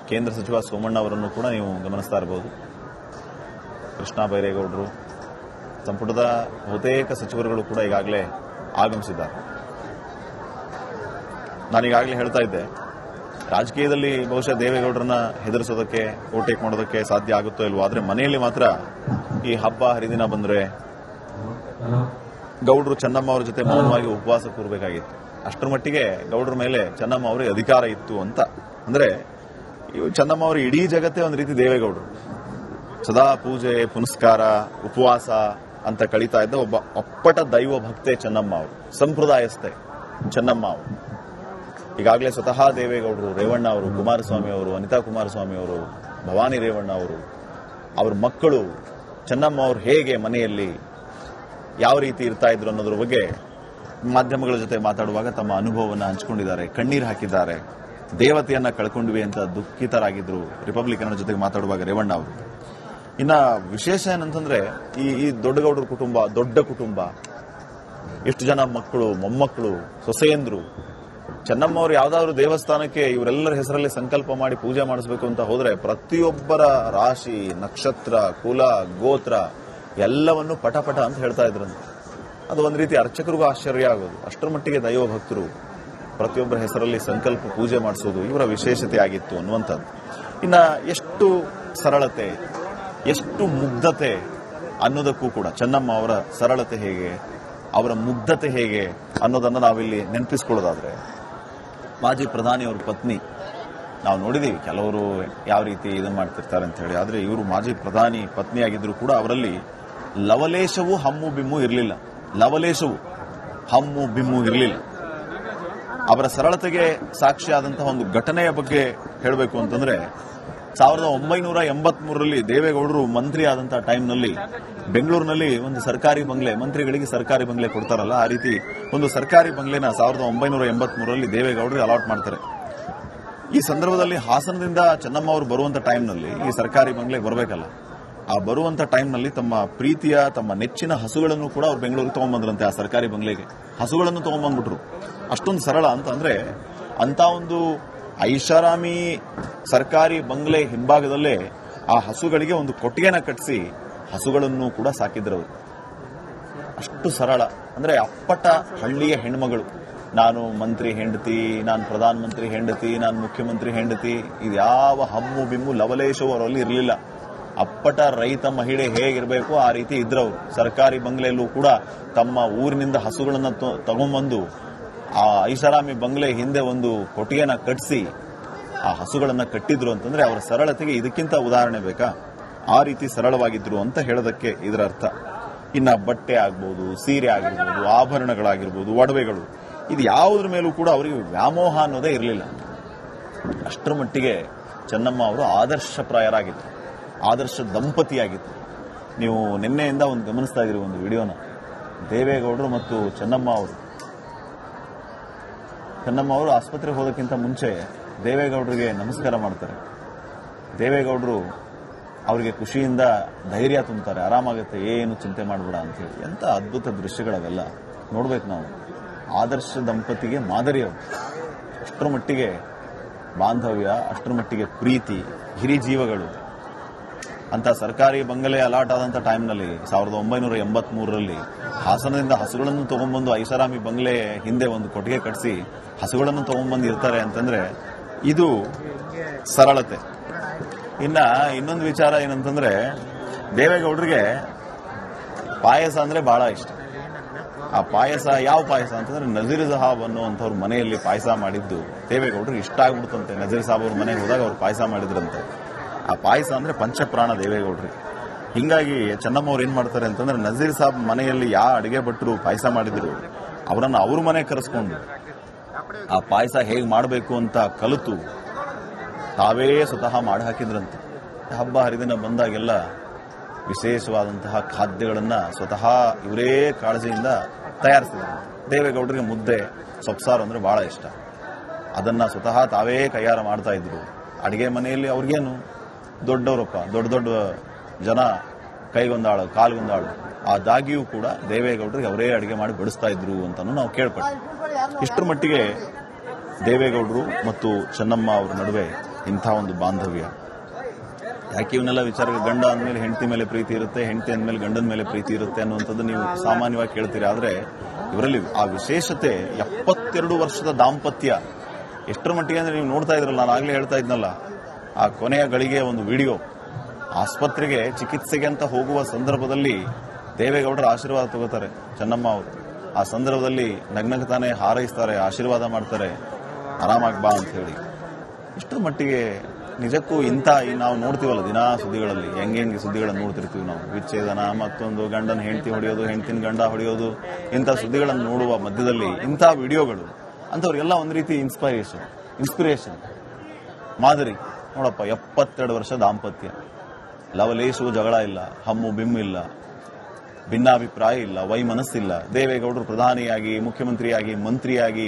ಕೇಂದ್ರ ಸಚಿವ ಸೋಮಣ್ಣ ಅವರನ್ನು ಕೂಡ ನೀವು ಗಮನಿಸ್ತಾ ಇರಬಹುದು. ಕೃಷ್ಣ ಬೈರೇಗೌಡರು, ಸಂಪುಟದ ಬಹುತೇಕ ಸಚಿವರುಗಳು ಕೂಡ ಈಗಾಗಲೇ ಆಗಮಿಸಿದ್ದಾರೆ. ನಾನೀಗಾಗಲೇ ಹೇಳ್ತಾ ಇದ್ದೆ, ರಾಜಕೀಯದಲ್ಲಿ ಬಹುಶಃ ದೇವೇಗೌಡರನ್ನ ಹೆದರಿಸೋದಕ್ಕೆ, ಓಟೇಕ್ ಮಾಡೋದಕ್ಕೆ ಸಾಧ್ಯ ಆಗುತ್ತೋ ಇಲ್ವೋ, ಆದರೆ ಮನೆಯಲ್ಲಿ ಮಾತ್ರ ಈ ಹಬ್ಬ ಹರಿದಿನ ಬಂದರೆ ಗೌಡರು ಚೆನ್ನಮ್ಮ ಅವರ ಜೊತೆ ಮೌನವಾಗಿ ಉಪವಾಸ ಕೂರಬೇಕಾಗಿತ್ತು. ಅಷ್ಟರ ಮಟ್ಟಿಗೆ ಗೌಡರ ಮೇಲೆ ಚೆನ್ನಮ್ಮ ಅವರಿಗೆ ಅಧಿಕಾರ ಇತ್ತು ಅಂತ. ಅಂದರೆ ಚೆನ್ನಮ್ಮ ಅವರು ಇಡೀ ಜಗತ್ತೇ ಒಂದು ರೀತಿ ದೇವೇಗೌಡರು. ಸದಾ ಪೂಜೆ, ಪುನಸ್ಕಾರ, ಉಪವಾಸ ಅಂತ ಕಳೀತಾ ಇದ್ದ ಒಬ್ಬ ಅಪ್ಪಟ ದೈವ ಭಕ್ತೆ ಚೆನ್ನಮ್ಮ ಅವರು, ಸಂಪ್ರದಾಯಸ್ಥೆ ಚೆನ್ನಮ್ಮ ಅವರು. ಈಗಾಗಲೇ ಸ್ವತಃ ದೇವೇಗೌಡರು, ರೇವಣ್ಣ ಅವರು, ಕುಮಾರಸ್ವಾಮಿ ಅವರು, ಅನಿತಾ ಕುಮಾರಸ್ವಾಮಿ ಅವರು, ಭವಾನಿ ರೇವಣ್ಣ ಅವರು, ಅವ್ರ ಮಕ್ಕಳು ಚೆನ್ನಮ್ಮ ಅವರು ಹೇಗೆ ಮನೆಯಲ್ಲಿ ಯಾವ ರೀತಿ ಇರ್ತಾ ಇದ್ರು ಅನ್ನೋದ್ರ ಬಗ್ಗೆ ಮಾಧ್ಯಮಗಳ ಜೊತೆ ಮಾತಾಡುವಾಗ ತಮ್ಮ ಅನುಭವವನ್ನು ಹಂಚಿಕೊಂಡಿದ್ದಾರೆ, ಕಣ್ಣೀರು ಹಾಕಿದ್ದಾರೆ. ದೇವತೆಯನ್ನ ಕಳ್ಕೊಂಡ್ವಿ ಅಂತ ದುಃಖಿತರಾಗಿದ್ರು ರಿಪಬ್ಲಿಕನ್ ಜೊತೆಗೆ ಮಾತಾಡುವಾಗ ರೇವಣ್ಣ ಅವರು. ಇನ್ನ ವಿಶೇಷ ಏನಂತಂದ್ರೆ ಈ ದೊಡ್ಡಗೌಡರ ಕುಟುಂಬ ದೊಡ್ಡ ಕುಟುಂಬ, ಎಷ್ಟು ಜನ ಮಕ್ಕಳು, ಮೊಮ್ಮಕ್ಕಳು, ಸೊಸೆಯಂದ್ರು. ಚೆನ್ನಮ್ಮ ಅವರು ಯಾವ್ದಾದ್ರು ದೇವಸ್ಥಾನಕ್ಕೆ ಇವರೆಲ್ಲರ ಹೆಸರಲ್ಲಿ ಸಂಕಲ್ಪ ಮಾಡಿ ಪೂಜೆ ಮಾಡಿಸಬೇಕು ಅಂತ ಹೋದ್ರೆ ಪ್ರತಿಯೊಬ್ಬರ ರಾಶಿ, ನಕ್ಷತ್ರ, ಕುಲ, ಗೋತ್ರ ಎಲ್ಲವನ್ನು ಪಟಪಟ ಅಂತ ಹೇಳ್ತಾ ಇದ್ರಂತೆ. ಅದು ಒಂದು ರೀತಿ ಅರ್ಚಕರಿಗೂ ಆಶ್ಚರ್ಯ ಆಗೋದು. ಅಷ್ಟರ ಮಟ್ಟಿಗೆ ದೈವ ಭಕ್ತರು ಪ್ರತಿಯೊಬ್ಬರ ಹೆಸರಲ್ಲಿ ಸಂಕಲ್ಪ ಪೂಜೆ ಮಾಡಿಸೋದು ಇವರ ವಿಶೇಷತೆ ಆಗಿತ್ತು ಅನ್ನುವಂಥದ್ದು. ಇನ್ನ ಎಷ್ಟು ಸರಳತೆ, ಎಷ್ಟು ಮುಗ್ಧತೆ ಅನ್ನೋದಕ್ಕೂ ಕೂಡ ಚೆನ್ನಮ್ಮ ಅವರ ಸರಳತೆ ಹೇಗೆ, ಅವರ ಮುಗ್ಧತೆ ಹೇಗೆ ಅನ್ನೋದನ್ನು ನಾವಿಲ್ಲಿ ನೆನಪಿಸ್ಕೊಳ್ಳೋದಾದ್ರೆ, ಮಾಜಿ ಪ್ರಧಾನಿ ಅವರ ಪತ್ನಿ ನಾವು ನೋಡಿದೀವಿ ಕೆಲವರು ಯಾವ ರೀತಿ ಇದನ್ನು ಮಾಡ್ತಿರ್ತಾರೆ ಅಂತ ಹೇಳಿ. ಆದರೆ ಇವರು ಮಾಜಿ ಪ್ರಧಾನಿ ಪತ್ನಿಯಾಗಿದ್ರು ಕೂಡ ಅವರಲ್ಲಿ ಲವಲೇಶವೂ ಹಮ್ಮು ಬಿಮ್ಮು ಇರಲಿಲ್ಲ. ಲವಲೇಶವು ಹಮ್ಮು ಬಿಮ್ಮು ಇರಲಿಲ್ಲ. ಅವರ ಸರಳತೆಗೆ ಸಾಕ್ಷಿಯಾದಂತಹ ಒಂದು ಘಟನೆಯ ಬಗ್ಗೆ ಹೇಳಬೇಕು ಅಂತಂದ್ರೆ, 1983ರಲ್ಲಿ ದೇವೇಗೌಡರು ಮಂತ್ರಿ ಆದಂತಹ ಟೈಮ್ನಲ್ಲಿ ಬೆಂಗಳೂರಿನಲ್ಲಿ ಒಂದು ಸರ್ಕಾರಿ ಬಂಗ್ಲೆ, ಮಂತ್ರಿಗಳಿಗೆ ಸರ್ಕಾರಿ ಬಂಗ್ಲೆ ಕೊಡ್ತಾರಲ್ಲ, ಆ ರೀತಿ ಒಂದು ಸರ್ಕಾರಿ ಬಂಗ್ಲೆನ 1983ರಲ್ಲಿ ದೇವೇಗೌಡರಿಗೆ ಅಲಾಟ್ ಮಾಡ್ತಾರೆ. ಈ ಸಂದರ್ಭದಲ್ಲಿ ಹಾಸನದಿಂದ ಚೆನ್ನಮ್ಮ ಅವರು ಬರುವಂತ ಟೈಮ್ನಲ್ಲಿ ಈ ಸರ್ಕಾರಿ ಬಂಗ್ಲೆಗೆ ಬರಬೇಕಲ್ಲ, ಆ ಬರುವಂತ ಟೈಮ್ನಲ್ಲಿ ತಮ್ಮ ಪ್ರೀತಿಯ, ತಮ್ಮ ನೆಚ್ಚಿನ ಹಸುಗಳನ್ನು ಕೂಡ ಅವ್ರು ಬೆಂಗಳೂರಿಗೆ ತಗೊಂಡ್ಬಂದ್ರಂತೆ. ಆ ಸರ್ಕಾರಿ ಬಂಗ್ಲೆಗೆ ಹಸುಗಳನ್ನು ತಗೊಂಡ್ಬಂದ್ಬಿಟ್ರು. ಅಷ್ಟೊಂದು ಸರಳ ಅಂತ ಅಂದ್ರೆ, ಅಂತ ಒಂದು ಐಷಾರಾಮಿ ಸರ್ಕಾರಿ ಬಂಗ್ಲೆ ಹಿಂಭಾಗದಲ್ಲೇ ಆ ಹಸುಗಳಿಗೆ ಒಂದು ಕೊಟ್ಟಿಗೆನ ಕಟ್ಟಿಸಿ ಹಸುಗಳನ್ನು ಕೂಡ ಸಾಕಿದ್ರು. ಅಷ್ಟು ಸರಳ ಅಂದ್ರೆ ಅಪ್ಪಟ ಹಳ್ಳಿಯ ಹೆಣ್ಮಗಳು. ನಾನು ಮಂತ್ರಿ ಹೆಂಡತಿ, ನಾನು ಪ್ರಧಾನಮಂತ್ರಿ ಹೆಂಡತಿ, ನಾನು ಮುಖ್ಯಮಂತ್ರಿ ಹೆಂಡತಿ, ಇದು ಯಾವ ಹಮ್ಮು ಬಿಮ್ಮು ಲವಲೇಶವು ಅವರಲ್ಲಿ ಇರಲಿಲ್ಲ. ಅಪ್ಪಟ ರೈತ ಮಹಿಳೆ ಹೇಗಿರಬೇಕು ಆ ರೀತಿ ಇದ್ರವರು. ಸರ್ಕಾರಿ ಬಂಗ್ಲೆಯಲ್ಲೂ ಕೂಡ ತಮ್ಮ ಊರಿನಿಂದ ಹಸುಗಳನ್ನು ತಗೊಂಡ್ಬಂದು ಆ ಐಷಾರಾಮಿ ಬಂಗ್ಲೆ ಹಿಂದೆ ಒಂದು ಕೊಟ್ಟಿಗೆನ ಕಟ್ಟಿಸಿ ಆ ಹಸುಗಳನ್ನ ಕಟ್ಟಿದ್ರು ಅಂತಂದ್ರೆ ಅವರ ಸರಳತೆಗೆ ಇದಕ್ಕಿಂತ ಉದಾಹರಣೆ ಬೇಕಾ? ಆ ರೀತಿ ಸರಳವಾಗಿದ್ರು ಅಂತ ಹೇಳೋದಕ್ಕೆ ಇದರ ಅರ್ಥ. ಇನ್ನ ಬಟ್ಟೆ ಆಗ್ಬೋದು, ಸೀರೆ ಆಗಿರ್ಬೋದು, ಆಭರಣಗಳಾಗಿರ್ಬೋದು, ಒಡವೆಗಳು, ಇದು ಯಾವುದ್ರ ಮೇಲೂ ಕೂಡ ಅವರಿಗೆ ವ್ಯಾಮೋಹ ಅನ್ನೋದೇ ಇರಲಿಲ್ಲ. ಅಷ್ಟರ ಮಟ್ಟಿಗೆ ಚೆನ್ನಮ್ಮ ಅವರು ಆದರ್ಶಪ್ರಾಯರಾಗಿದ್ರು, ಆದರ್ಶ ದಂಪತಿಯಾಗಿದ್ರು. ನೀವು ನಿನ್ನೆಯಿಂದ ಒಂದು ಗಮನಿಸ್ತಾ ಇದ್ರಿ ಒಂದು ವಿಡಿಯೋನ, ದೇವೇಗೌಡರು ಮತ್ತು ಚೆನ್ನಮ್ಮ ಅವರು ಆಸ್ಪತ್ರೆಗೆ ಹೋಗೋಕ್ಕಿಂತ ಮುಂಚೆ ದೇವೇಗೌಡರಿಗೆ ನಮಸ್ಕಾರ ಮಾಡ್ತಾರೆ. ದೇವೇಗೌಡರು ಅವರಿಗೆ ಖುಷಿಯಿಂದ ಧೈರ್ಯ ತುಂಬುತ್ತಾರೆ, ಆರಾಮಾಗುತ್ತೆ, ಏನು ಚಿಂತೆ ಮಾಡಬೇಡ ಅಂತ ಹೇಳಿ. ಎಂತ ಅದ್ಭುತ ದೃಶ್ಯಗಳವೆಲ್ಲ ನೋಡ್ಬೇಕು ನಾವು. ಆದರ್ಶ ದಂಪತಿಗೆ ಮಾದರಿ ಅವರು. ಅಷ್ಟರ ಮಟ್ಟಿಗೆ ಬಾಂಧವ್ಯ, ಅಷ್ಟರ ಮಟ್ಟಿಗೆ ಪ್ರೀತಿ, ಹಿರಿಜೀವಗಳು. ಅಂತ ಸರ್ಕಾರಿ ಬಂಗಲೆ ಅಲಾಟ್ ಆದಂತ ಟೈಮ್ನಲ್ಲಿ 1983ರಲ್ಲಿ ಹಾಸನದಿಂದ ಹಸುಗಳನ್ನು ತಗೊಂಡ್ಬಂದು ಐಷಾರಾಮಿ ಬಂಗ್ಲೆ ಹಿಂದೆ ಒಂದು ಕೊಟ್ಟಿಗೆ ಕಟ್ಟಿಸಿ ಹಸುಗಳನ್ನು ತಗೊಂಡ್ಬಂದು ಇರ್ತಾರೆ ಅಂತಂದ್ರೆ ಇದು ಸರಳತೆ. ಇನ್ನೊಂದು ವಿಚಾರ ಏನಂತಂದ್ರೆ, ದೇವೇಗೌಡರಿಗೆ ಪಾಯಸ ಅಂದ್ರೆ ಬಹಳ ಇಷ್ಟ. ಆ ಪಾಯಸ ಯಾವ ಪಾಯಸ ಅಂತಂದ್ರೆ ನಜೀರ್ ಸಾಹಬ್ ಅನ್ನುವಂಥವ್ರ ಮನೆಯಲ್ಲಿ ಪಾಯಸ ಮಾಡಿದ್ದು ದೇವೇಗೌಡರಿಗೆ ಇಷ್ಟ ಆಗ್ಬಿಡ್ತಂತೆ. ನಜೀರ್ ಸಾಹಬ್ ಅವ್ರ ಮನೆಗೆ ಹೋದಾಗ ಅವ್ರು ಪಾಯಸ ಮಾಡಿದ್ರಂತೆ. ಆ ಪಾಯಸ ಅಂದ್ರೆ ಪಂಚಪ್ರಾಣ ದೇವೇಗೌಡರಿಗೆ. ಹಿಂಗಾಗಿ ಚೆನ್ನಮ್ಮ ಅವ್ರು ಏನ್ ಮಾಡ್ತಾರೆ ಅಂತಂದ್ರೆ, ನಜೀರ್ ಸಾಹಬ್ ಮನೆಯಲ್ಲಿ ಯಾವ ಅಡಿಗೆ ಭಟ್ರು ಪಾಯಸ ಮಾಡಿದ್ರು ಅವರನ್ನ ಅವ್ರ ಮನೆ ಕರೆಸ್ಕೊಂಡು ಆ ಪಾಯಸ ಹೇಗೆ ಮಾಡಬೇಕು ಅಂತ ಕಲಿತು ತಾವೇ ಸ್ವತಃ ಮಾಡಿ ಹಾಕಿದ್ರಂತೆ. ಹಬ್ಬ ಹರಿದಿನ ಬಂದಾಗೆಲ್ಲ ವಿಶೇಷವಾದಂತಹ ಖಾದ್ಯಗಳನ್ನ ಸ್ವತಃ ಇವರೇ ಕಾಳಜಿಯಿಂದ ತಯಾರಿಸಿದ್ರು. ದೇವೇಗೌಡರಿಗೆ ಮುದ್ದೆ, ಸೊಪ್ಸಾರು ಅಂದ್ರೆ ಬಹಳ ಇಷ್ಟ. ಅದನ್ನ ಸ್ವತಃ ತಾವೇ ಕೈಯಾರ ಮಾಡ್ತಾ ಇದ್ರು. ಅಡಿಗೆ ಮನೆಯಲ್ಲಿ ಅವ್ರಿಗೇನು ದೊಡ್ಡವರಪ್ಪ, ದೊಡ್ಡ ಜನ ಕೈಗೊಂದಾಳು ಕಾಲ್ಗೊಂದಾಳು, ಆದಾಗಿಯೂ ಕೂಡ ದೇವೇಗೌಡರಿಗೆ ಅವರೇ ಅಡಿಗೆ ಮಾಡಿ ಬಡಿಸ್ತಾ ಇದ್ರು ಅಂತಾನು ನಾವು ಕೇಳ್ಪಟ್ಟಿ. ಇಷ್ಟರ ಮಟ್ಟಿಗೆ ದೇವೇಗೌಡರು ಮತ್ತು ಚೆನ್ನಮ್ಮ ಅವರ ನಡುವೆ ಇಂಥ ಒಂದು ಬಾಂಧವ್ಯ. ಯಾಕೆ ಇವನ್ನೆಲ್ಲ ವಿಚಾರಗಳು? ಗಂಡ ಅಂದಮೇಲೆ ಹೆಂಡತಿ ಮೇಲೆ ಪ್ರೀತಿ ಇರುತ್ತೆ, ಹೆಂಡತಿ ಅಂದಮೇಲೆ ಗಂಡನ ಮೇಲೆ ಪ್ರೀತಿ ಇರುತ್ತೆ ಅನ್ನುವಂಥದ್ದು ನೀವು ಸಾಮಾನ್ಯವಾಗಿ ಕೇಳ್ತೀರಿ. ಆದರೆ ಇವರಲ್ಲಿ ಆ ವಿಶೇಷತೆ 72 ವರ್ಷದ ದಾಂಪತ್ಯ ಎಷ್ಟರ ಮಟ್ಟಿಗೆ ಅಂದರೆ, ನೀವು ನೋಡ್ತಾ ಇದ್ರಲ್ಲ, ನಾನು ಆಗಲೇ ಹೇಳ್ತಾ ಇದ್ನಲ್ಲ, ಆ ಕೊನೆಯ ಗಳಿಗೆ ಒಂದು ವಿಡಿಯೋ, ಆಸ್ಪತ್ರೆಗೆ ಚಿಕಿತ್ಸೆಗೆ ಅಂತ ಹೋಗುವ ಸಂದರ್ಭದಲ್ಲಿ ದೇವೇಗೌಡರ ಆಶೀರ್ವಾದ ತಗೋತಾರೆ ಚೆನ್ನಮ್ಮ ಅವರು. ಆ ಸಂದರ್ಭದಲ್ಲಿ ನಗ್ನಗ್ತಾನೆ ಹಾರೈಸ್ತಾರೆ, ಆಶೀರ್ವಾದ ಮಾಡ್ತಾರೆ, ಆರಾಮಾಗಿ ಬಾ ಅಂತ ಹೇಳಿ. ಇಷ್ಟರ ಮಟ್ಟಿಗೆ ನಿಜಕ್ಕೂ ನಾವು ನೋಡ್ತೀವಲ್ಲ ದಿನಾ ಸುದ್ದಿಗಳಲ್ಲಿ, ಹೆಂಗೆ ಸುದ್ದಿಗಳನ್ನು ನೋಡ್ತಿರ್ತೀವಿ ನಾವು. ವಿಚ್ಛೇದನ, ಮತ್ತೊಂದು, ಗಂಡನ ಹೆಂಡತಿ ಹೊಡೆಯೋದು, ಹೆಂಡತಿನ ಗಂಡ ಹೊಡೆಯೋದು, ಇಂಥ ಸುದ್ದಿಗಳನ್ನು ನೋಡುವ ಮಧ್ಯದಲ್ಲಿ ಇಂಥ ವಿಡಿಯೋಗಳು ಅಂಥವ್ರಿಗೆಲ್ಲ ಒಂದು ರೀತಿ ಇನ್ಸ್ಪಿರೇಷನ್ ಮಾದರಿ. ನೋಡಪ್ಪ, 72 ವರ್ಷ ದಾಂಪತ್ಯ, ಲವಲೇಶವು ಜಗಳ ಇಲ್ಲ, ಹಮ್ಮು ಬಿಮ್ಮು ಇಲ್ಲ, ಭಿನ್ನಾಭಿಪ್ರಾಯ ಇಲ್ಲ, ವೈಮನಸ್ಸಿಲ್ಲ. ದೇವೇಗೌಡರು ಪ್ರಧಾನಿಯಾಗಿ, ಮುಖ್ಯಮಂತ್ರಿಯಾಗಿ, ಮಂತ್ರಿಯಾಗಿ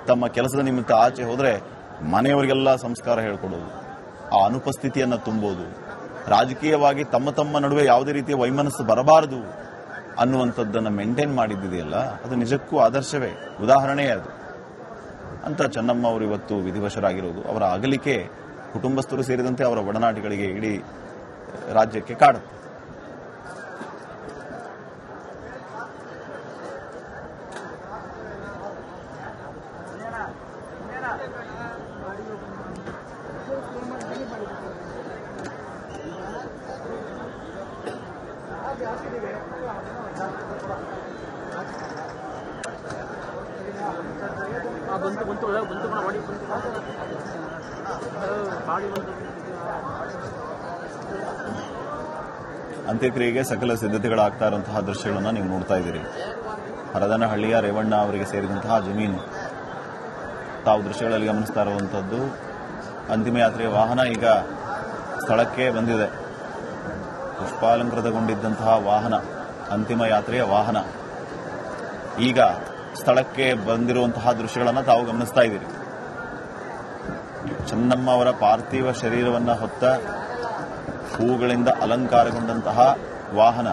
ತಮ್ಮ ಕೆಲಸದ ನಿಮಿತ್ತ ಆಚೆ ಹೋದರೆ ಮನೆಯವರಿಗೆಲ್ಲ ಸಂಸ್ಕಾರ ಹೇಳ್ಕೊಡೋದು, ಆ ಅನುಪಸ್ಥಿತಿಯನ್ನು ತುಂಬೋದು, ರಾಜಕೀಯವಾಗಿ ತಮ್ಮ ನಡುವೆ ಯಾವುದೇ ರೀತಿಯ ವೈಮನಸ್ಸು ಬರಬಾರದು ಅನ್ನುವಂಥದ್ದನ್ನು ಮೇಂಟೈನ್ ಮಾಡಿದ್ದಿದೆಯಲ್ಲ, ಅದು ನಿಜಕ್ಕೂ ಆದರ್ಶವೇ, ಉದಾಹರಣೆಯೇ ಅದು ಅಂತ ಚೆನ್ನಮ್ಮ ಅವರು ಇವತ್ತು ವಿಧಿವಶರಾಗಿರೋದು. ಅವರ ಅಗಲಿಕೆ ಕುಟುಂಬಸ್ಥರು ಸೇರಿದಂತೆ ಅವರ ಒಡನಾಟಿಗಳಿಗೆ, ಇಡೀ ರಾಜ್ಯಕ್ಕೆ ಕಾಡುತ್ತೆ. ಅಂತ್ಯಕ್ರಿಯೆಗೆ ಸಕಲ ಸಿದ್ಧತೆಗಳಾಗ್ತಾ ಇರುವಂತಹ ದೃಶ್ಯಗಳನ್ನು ನೀವು ನೋಡ್ತಾ ಇದ್ದೀರಿ. ಹರದನಹಳ್ಳಿಯ ರೇವಣ್ಣ ಅವರಿಗೆ ಸೇರಿದಂತಹ ಜಮೀನು ತಾವು ದೃಶ್ಯಗಳಲ್ಲಿ ಗಮನಿಸ್ತಾ ಇರುವಂಥದ್ದು. ಅಂತಿಮ ಯಾತ್ರೆಯ ವಾಹನ ಈಗ ಸ್ಥಳಕ್ಕೆ ಬಂದಿದೆ. ಪುಷ್ಪಾಲಂಕೃತಗೊಂಡಿದ್ದಂತಹ ವಾಹನ, ಅಂತಿಮ ಯಾತ್ರೆಯ ವಾಹನ ಈಗ ಸ್ಥಳಕ್ಕೆ ಬಂದಿರುವಂತಹ ದೃಶ್ಯಗಳನ್ನು ತಾವು ಗಮನಿಸ್ತಾ ಇದ್ದೀರಿ. ಚೆನ್ನಮ್ಮ ಅವರ ಪಾರ್ಥಿವ ಶರೀರವನ್ನು ಹೊತ್ತ ಹೂಗಳಿಂದ ಅಲಂಕಾರಗೊಂಡಂತಹ ವಾಹನ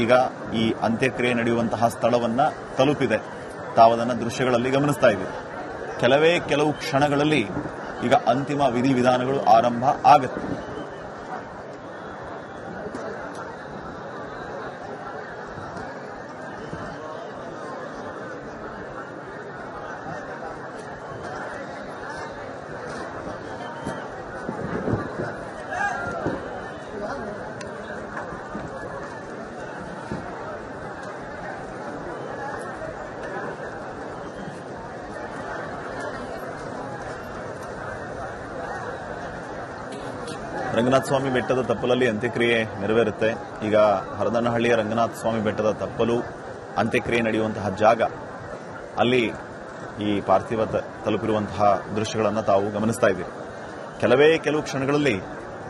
ಈಗ ಈ ಅಂತ್ಯಕ್ರಿಯೆ ನಡೆಯುವಂತಹ ಸ್ಥಳವನ್ನ ತಲುಪಿದೆ. ತಾವದನ್ನು ದೃಶ್ಯಗಳಲ್ಲಿ ಗಮನಿಸ್ತಾ ಇದ್ದೀರಿ. ಕೆಲವು ಕ್ಷಣಗಳಲ್ಲಿ ಈಗ ಅಂತಿಮ ವಿಧಿವಿಧಾನಗಳು ಆರಂಭ ಆಗುತ್ತೆ. ರಂಗನಾಥ ಸ್ವಾಮಿ ಬೆಟ್ಟದ ತಪ್ಪಲಲ್ಲಿ ಅಂತ್ಯಕ್ರಿಯೆ ನೆರವೇರುತ್ತೆ. ಈಗ ಹರದನಹಳ್ಳಿಯ ರಂಗನಾಥ ಸ್ವಾಮಿ ಬೆಟ್ಟದ ತಪ್ಪಲು ಅಂತ್ಯಕ್ರಿಯೆ ನಡೆಯುವಂತಹ ಜಾಗ, ಅಲ್ಲಿ ಈ ಪಾರ್ಥಿವ ತಲುಪಿರುವಂತಹ ದೃಶ್ಯಗಳನ್ನು ತಾವು ಗಮನಿಸ್ತಾ ಇದ್ದೀರಿ. ಕೆಲವು ಕ್ಷಣಗಳಲ್ಲಿ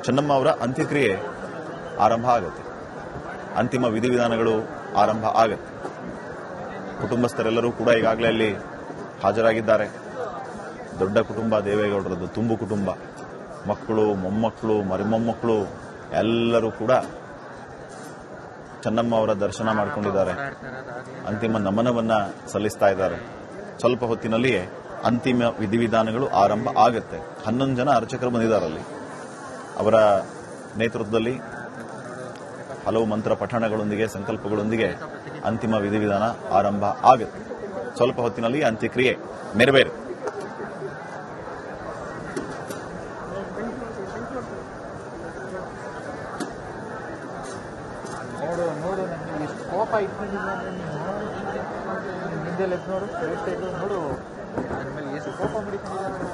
ಚೆನ್ನಮ್ಮ ಅವರ ಅಂತ್ಯಕ್ರಿಯೆ ಆರಂಭ ಆಗುತ್ತೆ. ಅಂತಿಮ ವಿಧಿವಿಧಾನಗಳು ಆರಂಭ ಆಗುತ್ತೆ. ಕುಟುಂಬಸ್ಥರೆಲ್ಲರೂ ಕೂಡ ಈಗಾಗಲೇ ಅಲ್ಲಿ ಹಾಜರಾಗಿದ್ದಾರೆ. ದೊಡ್ಡ ಕುಟುಂಬ ದೇವೇಗೌಡರದ್ದು, ತುಂಬು ಕುಟುಂಬ, ಮಕ್ಕಳು, ಮೊಮ್ಮಕ್ಕಳು, ಮರಿಮೊಮ್ಮಕ್ಕಳು ಎಲ್ಲರೂ ಕೂಡ ಚೆನ್ನಮ್ಮ ಅವರ ದರ್ಶನ ಮಾಡಿಕೊಂಡಿದ್ದಾರೆ. ಅಂತಿಮ ನಮನವನ್ನ ಸಲ್ಲಿಸ್ತಾ ಇದ್ದಾರೆ. ಸ್ವಲ್ಪ ಹೊತ್ತಿನಲ್ಲಿಯೇ ಅಂತಿಮ ವಿಧಿವಿಧಾನಗಳು ಆರಂಭ ಆಗುತ್ತೆ. 11 ಜನ ಅರ್ಚಕರು ಬಂದಿದ್ದಾರಲ್ಲಿ. ಅವರ ನೇತೃತ್ವದಲ್ಲಿ ಹಲವು ಮಂತ್ರ ಪಠಣಗಳೊಂದಿಗೆ, ಸಂಕಲ್ಪಗಳೊಂದಿಗೆ ಅಂತಿಮ ವಿಧಿವಿಧಾನ ಆರಂಭ ಆಗುತ್ತೆ. ಸ್ವಲ್ಪ ಹೊತ್ತಿನಲ್ಲಿ ಅಂತ್ಯಕ್ರಿಯೆ ನೆರವೇರು. ನೋಡು ನನಗೆ ಎಷ್ಟು ಕೋಪ ಇಟ್ಕೊಂಡಿಲ್ಲ ಹಿಂದೆ ನೋಡು ನೋಡು ನನ್ನ ಮೇಲೆ ಎಷ್ಟು ಕೋಪ ಮಾಡಿಕೊಂಡಿಲ್ಲ.